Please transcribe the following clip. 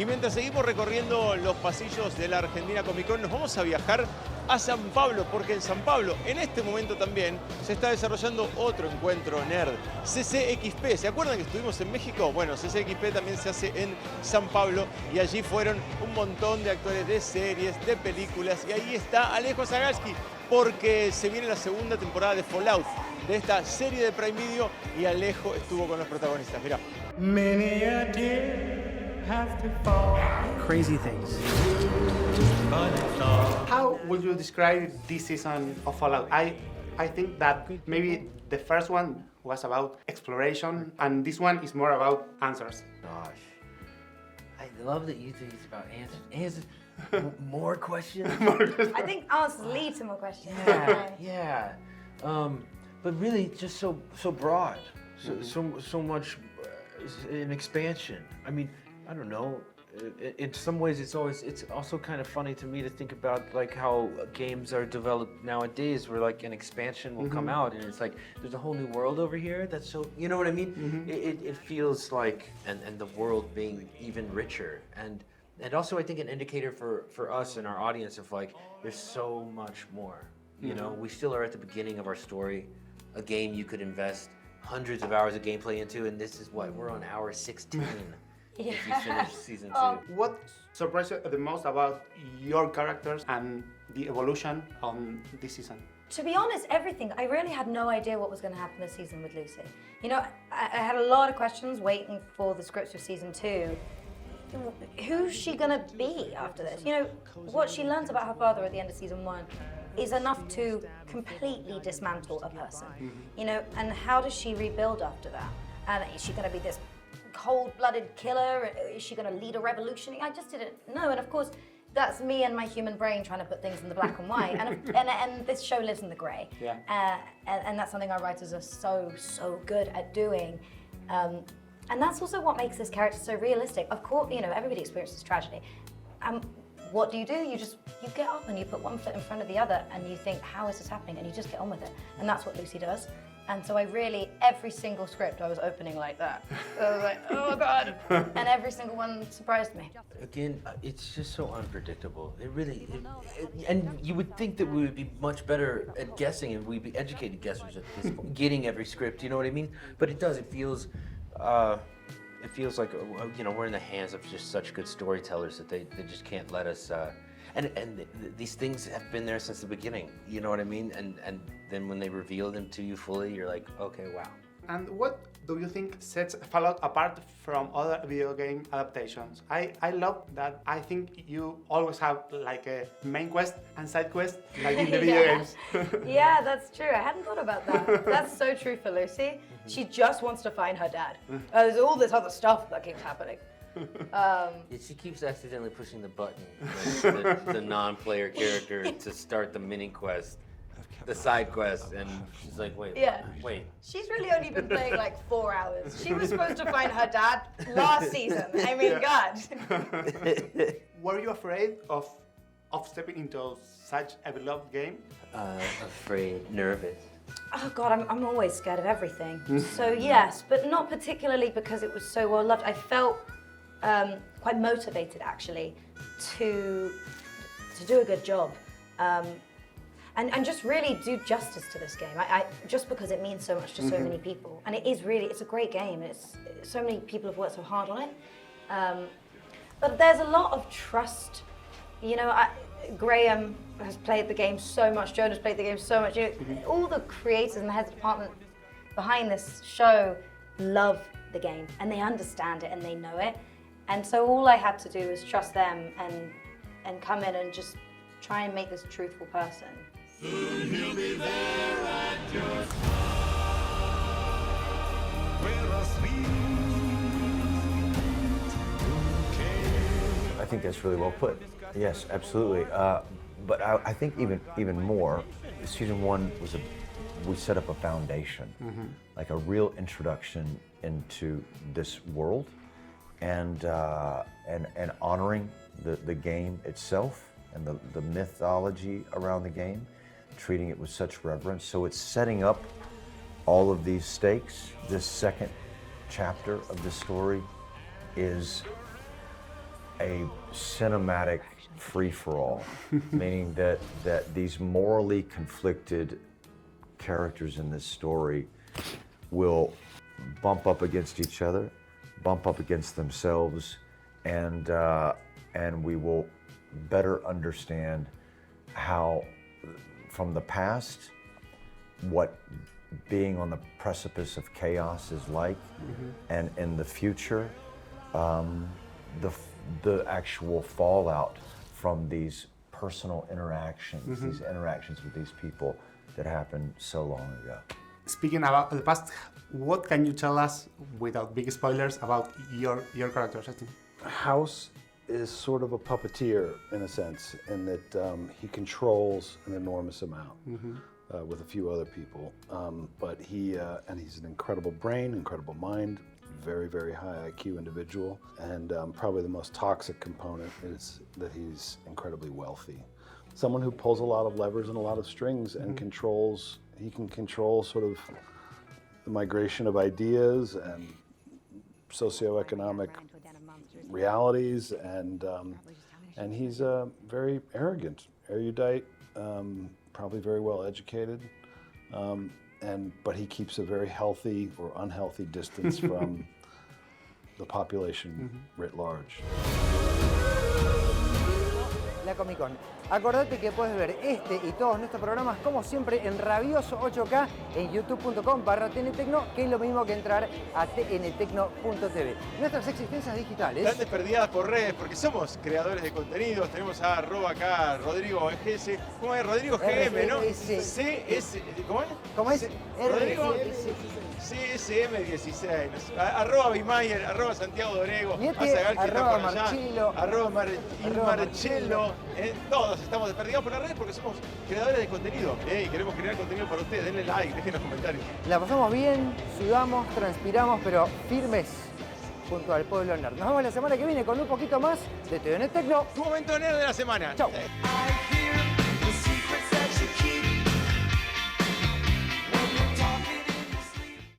Y mientras seguimos recorriendo los pasillos de la Argentina Comic Con, nos vamos a viajar a San Pablo, porque en San Pablo, en este momento también, se está desarrollando otro encuentro nerd, CCXP. ¿Se acuerdan que estuvimos en México? Bueno, CCXP también se hace en San Pablo y allí fueron un montón de actores de series, de películas, y ahí está Alejo Zagajski, porque se viene la segunda temporada de Fallout, de esta serie de Prime Video, y Alejo estuvo con los protagonistas. Mirá. Many a deer have to fall. Crazy things. How would you describe this season of Fallout? I think that maybe the first one was about exploration, and this one is more about answers. Gosh. I love that you think it's about answers. More questions? I think answers lead to more questions. Yeah. But really, just so broad, so much an expansion. I mean, I don't know. In some ways, it's also kind of funny to me to think about like how games are developed nowadays, where like an expansion will come out and it's like there's a whole new world over here. That's so, you know what I mean? It feels like and the world being even richer and also I think an indicator for us and our audience of like there's so much more. You know, we still are at the beginning of our story. A game you could invest hundreds of hours of gameplay into, and this is what we're on hour 16. If you finish season 2. What surprised you the most about your characters and the evolution on this season? To be honest, everything. I really had no idea what was going to happen this season with Lucy. You know, I had a lot of questions waiting for the scripts for season 2. Who's she going to be after this? You know, what she learns about her father at the end of season 1 is enough to completely dismantle a person. You know, and how does she rebuild after that? And is she going to be this cold-blooded killer? Is she going to lead a revolution? I just didn't know. And of course, that's me and my human brain trying to put things in the black and white. And this show lives in the grey. Yeah. And that's something our writers are so good at doing. And that's also what makes this character so realistic. Of course, you know, everybody experiences tragedy. What do? You get up and you put one foot in front of the other and you think, how is this happening? And you just get on with it. And that's what Lucy does. And so every single script I was opening like that. I was like, oh God. And every single one surprised me. Again, it's just so unpredictable. And you would think that we would be much better at guessing and we'd be educated guessers at this point, getting every script, you know what I mean? But it does, it feels like, you know, we're in the hands of just such good storytellers that they just can't let us, and these things have been there since the beginning, you know what I mean? And then when they reveal them to you fully, you're like, okay, wow. And what do you think sets Fallout apart from other video game adaptations? I love that I think you always have like a main quest and side quest like in the video games. Yeah, that's true. I hadn't thought about that. That's so true for Lucy. She just wants to find her dad. There's all this other stuff that keeps happening. She keeps accidentally pushing the button, like the non-player character, to start the mini quest, the side quest, and she's like, wait. She's really only been playing like 4 hours. She was supposed to find her dad last season. I mean, God. Were you afraid of stepping into such a beloved game? Afraid, nervous. Oh God, I'm always scared of everything. So yes, but not particularly because it was so well loved. I felt quite motivated actually to do a good job. And just really do justice to this game. I just because it means so much to so many people, and it's a great game. It's so many people have worked so hard on it, but there's a lot of trust. You know, Graham has played the game so much. Jonah's played the game so much. You know, all the creators and the heads of department behind this show love the game, and they understand it, and they know it. And so all I had to do was trust them and come in and just try and make this truthful person. Soon he'll be there at your side. Where a sweet bouquet. I think that's really well put. Yes, absolutely. But I think even more, season 1 we set up a foundation, like a real introduction into this world, and honoring the game itself and the mythology around the game, treating it with such reverence. So it's setting up all of these stakes. This second chapter of the story is a cinematic free-for-all, meaning that these morally conflicted characters in this story will bump up against each other, bump up against themselves, and we will better understand how, from the past, what being on the precipice of chaos is like, and in the future, the actual fallout from these personal interactions, these interactions with these people that happened so long ago. Speaking about the past, what can you tell us, without big spoilers, about your character, Justin? House is sort of a puppeteer in a sense, in that he controls an enormous amount with a few other people. But he's an incredible brain, incredible mind, very, very high IQ individual. And probably the most toxic component is that he's incredibly wealthy. Someone who pulls a lot of levers and a lot of strings and he can control sort of the migration of ideas and socioeconomic realities, and he's very arrogant, erudite, probably very well educated, but he keeps a very healthy or unhealthy distance from the population writ large. La Comic Con. Acordate que puedes ver este y todos nuestros programas, como siempre, en Rabioso 8K en youtube.com/tntecno, que es lo mismo que entrar a tntecno.tv. Nuestras existencias digitales. Están desperdigadas por redes porque somos creadores de contenidos. Tenemos a acá Rodrigo GS, ¿cómo es? Rodrigo GM, ¿no? CS, ¿cómo es? ¿Cómo es? Rodrigo CSM16, arroba Bimayer, arroba Santiago Dorego, arroba Marcello, arroba Marcello, todos estamos desperdigados por las redes porque somos creadores de contenido y queremos crear contenido para ustedes. Denle like, dejen los comentarios. La pasamos bien, sudamos, transpiramos, pero firmes junto al pueblo nerd. Nos vemos la semana que viene con un poquito más de TNT Tecno. Tu momento nerd de la semana. Chau. I hear